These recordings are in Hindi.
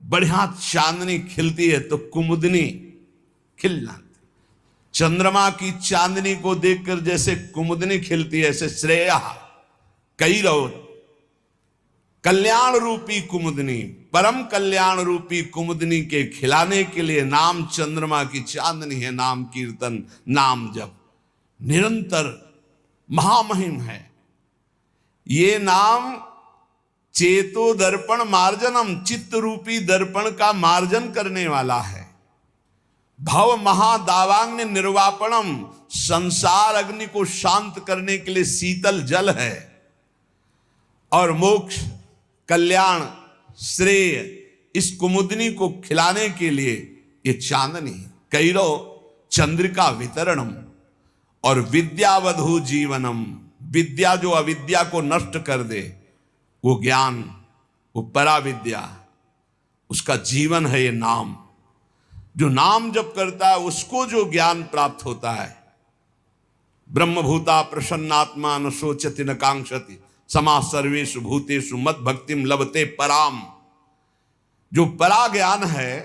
बढ़िया चांदनी खिलती है तो कुमुदनी खिल जाती। चंद्रमा की चांदनी को देखकर जैसे कुमुदनी खिलती है, ऐसे श्रेया कैरव कल्याण रूपी कुमुदनी, परम कल्याण रूपी कुमुदनी के खिलाने के लिए नाम चंद्रमा की चांदनी है। नाम कीर्तन, नाम जप निरंतर महामहिम है। ये नाम चेतो दर्पण मार्जनम, चित्त रूपी दर्पण का मार्जन करने वाला है। भव महादावांग निर्वापणम, संसार अग्नि को शांत करने के लिए शीतल जल है। और मोक्ष, कल्याण, श्रेय इस कुमुदनी को खिलाने के लिए ये चांदनी। कैरो चंद्रिका वितरणम और विद्यावधु जीवनम, विद्या जो अविद्या को नष्ट कर दे, वो ज्ञान, वो पराविद्या, उसका जीवन है ये नाम। जो नाम जप करता है उसको जो ज्ञान प्राप्त होता है। ब्रह्मभूता प्रसन्नात्मा न शोचति न कांक्षति समा सर्वेषु भूतेषु मद भक्तिम लभते पराम। जो परा ज्ञान है,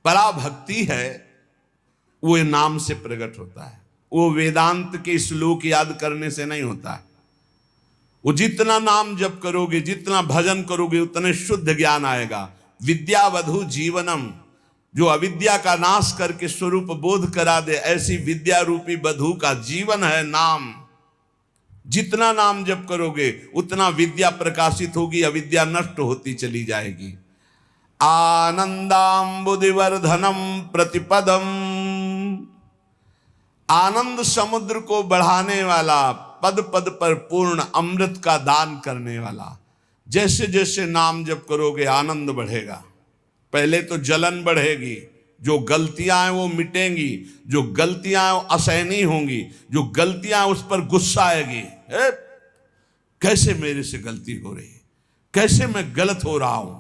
परा भक्ति है, वो नाम से प्रकट होता है। वो वेदांत के श्लोक याद करने से नहीं होता है। वो जितना नाम जप करोगे, जितना भजन करोगे, उतने शुद्ध ज्ञान आएगा। विद्यावधु जीवनम, जो अविद्या का नाश करके स्वरूप बोध करा दे, ऐसी विद्या रूपी वधु का जीवन है नाम। जितना नाम जप करोगे उतना विद्या प्रकाशित होगी, अविद्या नष्ट होती चली जाएगी। आनंदांबुदिवर्धनम प्रतिपदम, आनंद समुद्र को बढ़ाने वाला, पद पद पर पूर्ण अमृत का दान करने वाला। जैसे जैसे नाम जप करोगे आनंद बढ़ेगा। पहले तो जलन बढ़ेगी, जो गलतियां हैं वो मिटेंगी, जो गलतियां हैं वो असहनीय होंगी, जो गलतियां उस पर गुस्सा आएगी। कैसे मेरे से गलती हो रही है, कैसे मैं गलत हो रहा हूं,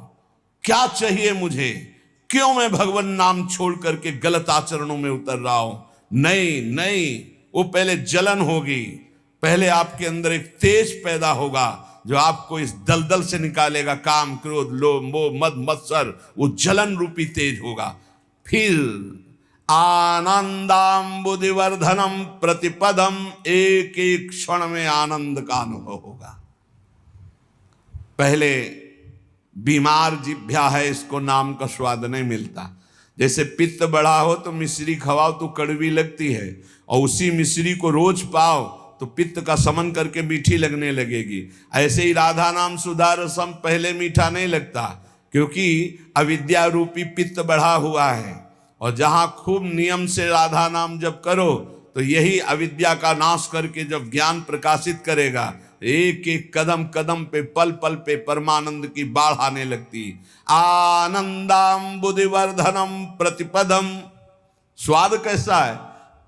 क्या चाहिए मुझे, क्यों मैं भगवान नाम छोड़ करके गलत आचरणों में उतर रहा हूं। नहीं नहीं, वो पहले जलन होगी, पहले आपके अंदर एक तेज पैदा होगा जो आपको इस दलदल से निकालेगा। काम, क्रोध, लोभ, मोह, मद, मत्सर, वो जलन रूपी तेज होगा। फिर आनंदांबुदिवर्धनम प्रतिपदम, एक एक क्षण में आनंद का अनुभव होगा। पहले बीमार जिभ्या है, इसको नाम का स्वाद नहीं मिलता। जैसे पित्त बढ़ा हो तो मिश्री खवाओ तो कड़वी लगती है, और उसी मिश्री को रोज पाओ तो पित्त का समन करके मीठी लगने लगेगी। ऐसे ही राधा नाम सुधा रसम पहले मीठा नहीं लगता, क्योंकि अविद्या रूपी पित्त बढ़ा हुआ है। और जहां खूब नियम से राधा नाम जप करो तो यही अविद्या का नाश करके जब ज्ञान प्रकाशित करेगा, एक एक कदम कदम पे, पल पल पे परमानंद की बाढ़ आने लगती। आनंदांबुदिवर्धनम प्रतिपदम, स्वाद कैसा है?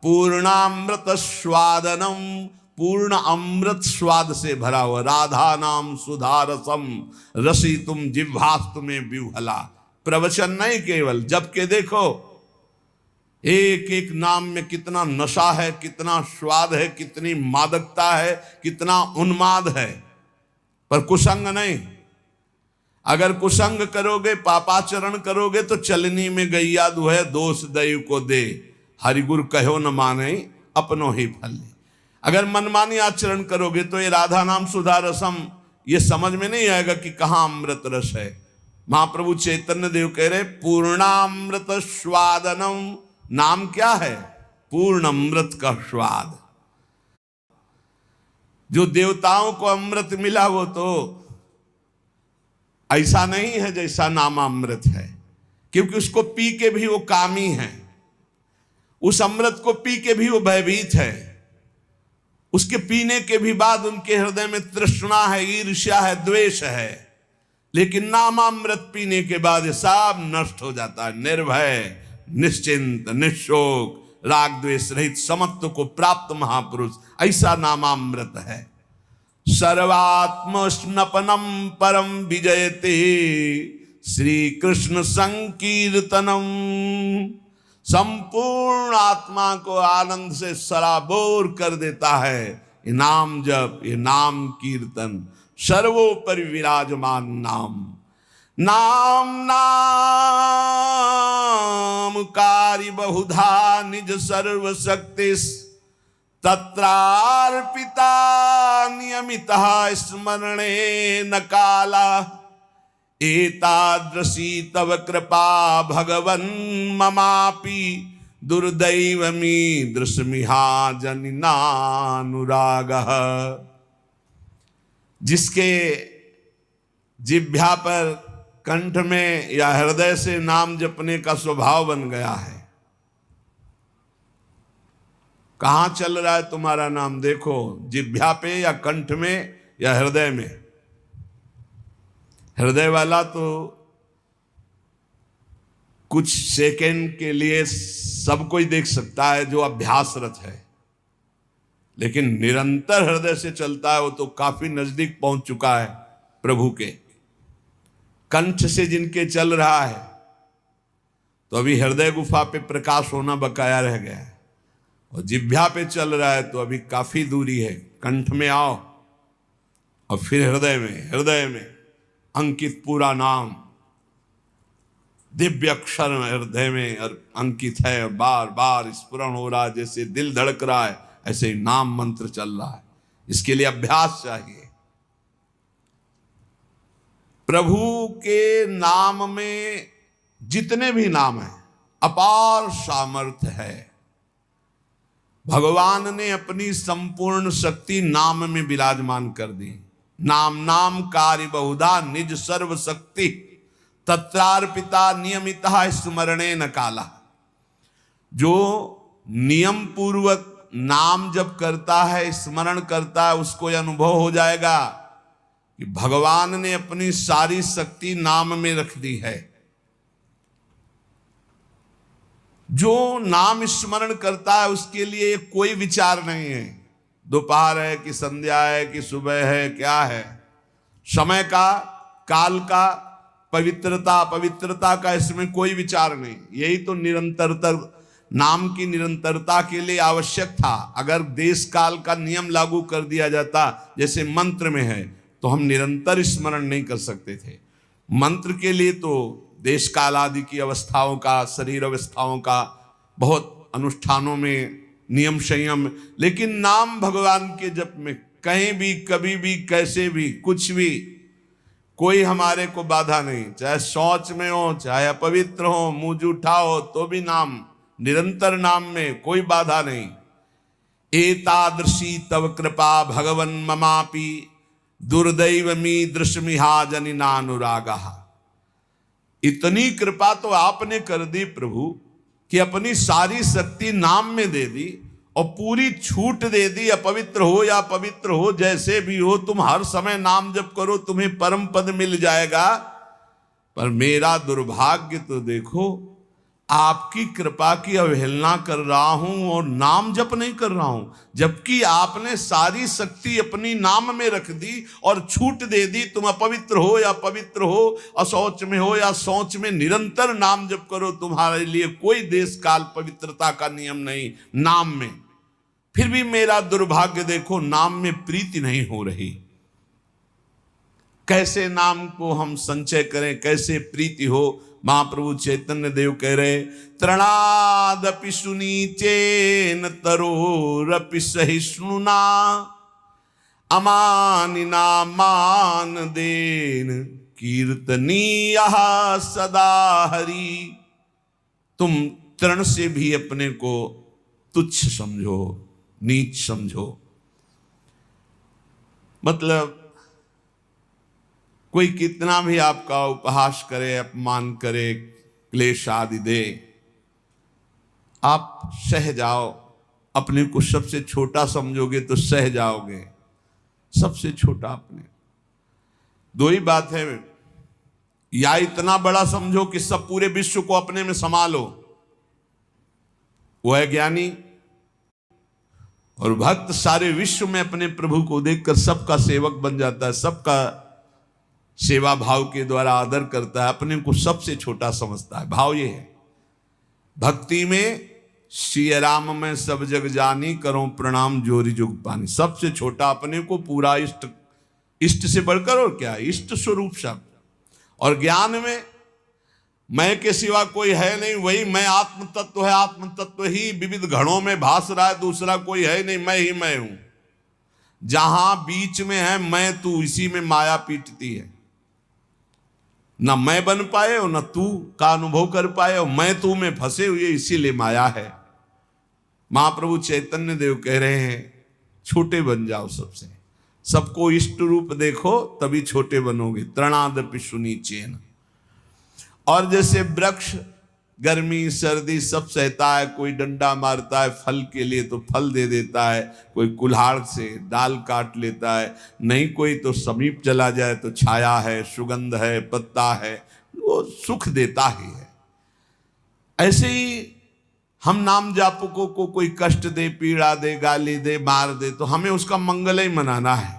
पूर्णामृत स्वादनम, पूर्ण अमृत स्वाद से भरा हुआ। राधा नाम सुधा रसम रसी तुम जिह्वास्तु में विह्वला। प्रवचन नहीं केवल, जब के देखो एक एक नाम में कितना नशा है, कितना स्वाद है, कितनी मादकता है, कितना उन्माद है। पर कुसंग नहीं। अगर कुसंग करोगे, पापाचरण करोगे तो चलनी में गैया दुहे, दोष दैव को दे, हरिगुरु कहो न माने अपनो ही फल। अगर मनमानी आचरण करोगे तो ये राधा नाम सुधा रसम ये समझ में नहीं आएगा कि कहाँ अमृत रस है। महाप्रभु चैतन्य देव कह रहे पूर्णामृत स्वादनम, नाम क्या है? पूर्ण अमृत का स्वाद। जो देवताओं को अमृत मिला वो तो ऐसा नहीं है जैसा नाम अमृत है, क्योंकि उसको पी के भी वो कामी है, उस अमृत को पी के भी वो भयभीत है, उसके पीने के भी बाद उनके हृदय में तृष्णा है, ईर्ष्या है, द्वेष है। लेकिन नामामृत पीने के बाद ये सब नष्ट हो जाता है। निर्भय, निश्चिंत, निशोक, राग द्वेष रहित समत्व को प्राप्त महापुरुष, ऐसा नामामृत है। सर्वात्म स्नपनम परम विजयते श्री कृष्ण संकीर्तनम, संपूर्ण आत्मा को आनंद से सराबोर कर देता है ये नाम जप, ये नाम कीर्तन। सर्वोपरि विराजमान नाम, नाम नाम कारी बहुधा निज सर्वशक्ति तत्रार्पिता नियमितः स्मरणे न काला एतादृशी तव कृपा भगवन् ममापि दुर्दैवमी दृश्मिहा जनिनानुरागः। जिसके जिह्वा पर, कंठ में या हृदय से नाम जपने का स्वभाव बन गया है, कहां चल रहा है तुम्हारा नाम? देखो, जिह्वा पे या कंठ में या हृदय में। हृदय वाला तो कुछ सेकंड के लिए सब कोई देख सकता है जो अभ्यासरत है, लेकिन निरंतर हृदय से चलता है वो तो काफी नजदीक पहुंच चुका है प्रभु के। कंठ से जिनके चल रहा है तो अभी हृदय गुफा पे प्रकाश होना बकाया रह गया है, और जिह्वा पे चल रहा है तो अभी काफी दूरी है। कंठ में आओ और फिर हृदय में अंकित पूरा नाम, दिव्य अक्षर हृदय में अंकित है, और बार बार स्फुरण हो रहा है, जैसे दिल धड़क रहा है ऐसे ही नाम मंत्र चल रहा है। इसके लिए अभ्यास चाहिए। प्रभु के नाम में जितने भी नाम हैं अपार सामर्थ्य है। भगवान ने अपनी संपूर्ण शक्ति नाम में विराजमान कर दी। नाम नाम कार्य बहुधा निज सर्व शक्ति तत्रार्पिता नियमितः स्मरणे न काला। जो नियम पूर्वक नाम जप करता है, स्मरण करता है, उसको यह अनुभव हो जाएगा कि भगवान ने अपनी सारी शक्ति नाम में रख दी है। जो नाम स्मरण करता है उसके लिए कोई विचार नहीं है, दोपहर है कि संध्या है कि सुबह है, क्या है, समय का, काल का, पवित्रता का इसमें कोई विचार नहीं। यही तो निरंतरता, नाम की निरंतरता के लिए आवश्यक था। अगर देश काल का नियम लागू कर दिया जाता जैसे मंत्र में है तो हम निरंतर स्मरण नहीं कर सकते थे। मंत्र के लिए तो देश काल आदि की अवस्थाओं का, शरीर अवस्थाओं का बहुत अनुष्ठानों में नियम संयम, लेकिन नाम भगवान के जप में कहीं भी, कभी भी, कैसे भी, कुछ भी कोई हमारे को बाधा नहीं। चाहे शौच में हो, चाहे अपवित्र हो, मुंह जूठा हो, तो भी नाम, निरंतर नाम में कोई बाधा नहीं। एतादृशी तव कृपा भगवन् ममापि दुर्दैवमी दृश्मिहा जनिनानुरागा। इतनी कृपा तो आपने कर दी प्रभु कि अपनी सारी शक्ति नाम में दे दी और पूरी छूट दे दी। अपवित्र हो या पवित्र हो, जैसे भी हो, तुम हर समय नाम जप करो, तुम्हें परम पद मिल जाएगा। पर मेरा दुर्भाग्य तो देखो, आपकी कृपा की अवहेलना कर रहा हूं और नाम जप नहीं कर रहा हूं, जबकि आपने सारी शक्ति अपनी नाम में रख दी और छूट दे दी। तुम अपवित्र हो या पवित्र हो, अशौच में हो या शौच में, निरंतर नाम जप करो, तुम्हारे लिए कोई देश काल पवित्रता का नियम नहीं नाम में। फिर भी मेरा दुर्भाग्य देखो, नाम में प्रीति नहीं हो रही। कैसे नाम को हम संचय करें, कैसे प्रीति हो? महाप्रभु चैतन्य देव कह रहे, तृणादपि सुनीचेन तरोरपि सहिष्णुना अमानिना मान देन कीर्तनीयः सदा हरि। तुम तृण से भी अपने को तुच्छ समझो, नीच समझो। मतलब कोई कितना भी आपका उपहास करे, अपमान करे, क्लेश आदि दे, आप सह जाओ। अपने को सबसे छोटा समझोगे तो सह जाओगे, सबसे छोटा अपने। दो ही बात है, या इतना बड़ा समझो कि सब पूरे विश्व को अपने में संभालो, वो है ज्ञानी। और भक्त सारे विश्व में अपने प्रभु को देखकर सबका सेवक बन जाता है, सबका सेवा भाव के द्वारा आदर करता है, अपने को सबसे छोटा समझता है। भाव ये है भक्ति में, श्री राम में सब जग जानी, करो प्रणाम जोरी जुग पानी। सबसे छोटा अपने को, पूरा इष्ट, इष्ट से बढ़कर और क्या, इष्ट स्वरूप शब्द। और ज्ञान में मैं के सिवा कोई है नहीं, वही मैं आत्म तत्व है, आत्म तत्व ही विविध घड़ों में भास रहा है, दूसरा कोई है नहीं, मैं ही मैं हूं। जहां बीच में है मैं तू, इसी में माया पीटती है। न मैं बन पाए और न तू का अनुभव कर पाए, और मैं तू में फंसे हुए, इसीलिए माया है। महाप्रभु चैतन्य देव कह रहे हैं छोटे बन जाओ सबसे, सबको इष्ट रूप देखो तभी छोटे बनोगे। तृणादपि सुनीचेन। और जैसे वृक्ष गर्मी सर्दी सब सहता है, कोई डंडा मारता है फल के लिए तो फल दे देता है, कोई कुल्हाड़ से डाल काट लेता है, नहीं कोई तो समीप चला जाए तो छाया है, सुगंध है, पत्ता है, वो सुख देता ही है। ऐसे ही हम नाम जापकों को कोई कष्ट दे, पीड़ा दे, गाली दे, मार दे, तो हमें उसका मंगल ही मनाना है।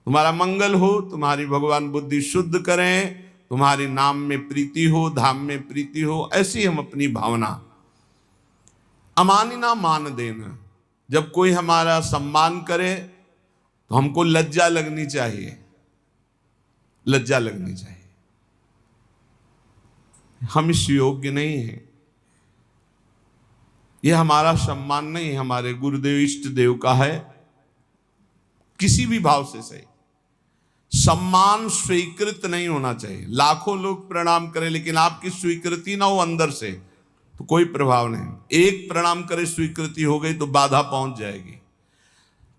तुम्हारा मंगल हो, तुम्हारी भगवान बुद्धि शुद्ध करें, तुम्हारी नाम में प्रीति हो, धाम में प्रीति हो, ऐसी हम अपनी भावना। अमानिना मान देना, जब कोई हमारा सम्मान करे तो हमको लज्जा लगनी चाहिए, लज्जा लगनी चाहिए। हम इस योग्य नहीं हैं, यह हमारा सम्मान नहीं है, हमारे गुरुदेव इष्ट देव का है। किसी भी भाव से सही, सम्मान स्वीकृत नहीं होना चाहिए। लाखों लोग प्रणाम करें लेकिन आपकी स्वीकृति ना हो अंदर से तो कोई प्रभाव नहीं। एक प्रणाम करे स्वीकृति हो गई तो बाधा पहुंच जाएगी।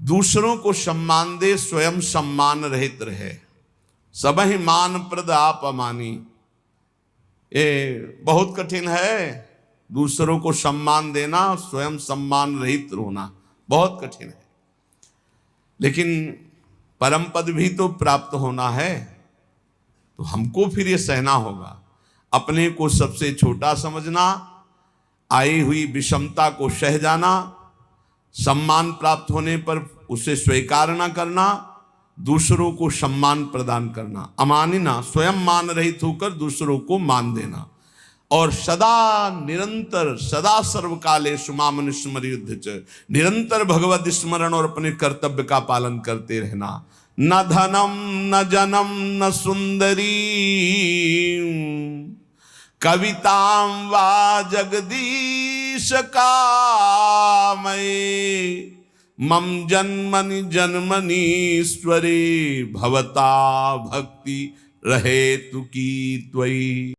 दूसरों को सम्मान दे, स्वयं सम्मान रहित रहे। सबहि मान प्रद आप अमानी, ये बहुत कठिन है। दूसरों को सम्मान देना, स्वयं सम्मान रहित होना बहुत कठिन है। लेकिन परम पद भी तो प्राप्त होना है, तो हमको फिर ये सहना होगा। अपने को सबसे छोटा समझना, आई हुई विषमता को सह जाना, सम्मान प्राप्त होने पर उसे स्वीकार न करना, दूसरों को सम्मान प्रदान करना। अमानिना, स्वयं मान रहित होकर दूसरों को मान देना। और सदा निरंतर, सदा सर्वकालेषु माम स्मरेयुध्य च, निरंतर भगवत स्मरण और अपने कर्तव्य का पालन करते रहना। न धनम न जनम न सुंदरी कवितां वा जगदीश कामये, मम जन्मनि जन्मनीश्वरे भवता भक्ति रहे तु की त्वयि।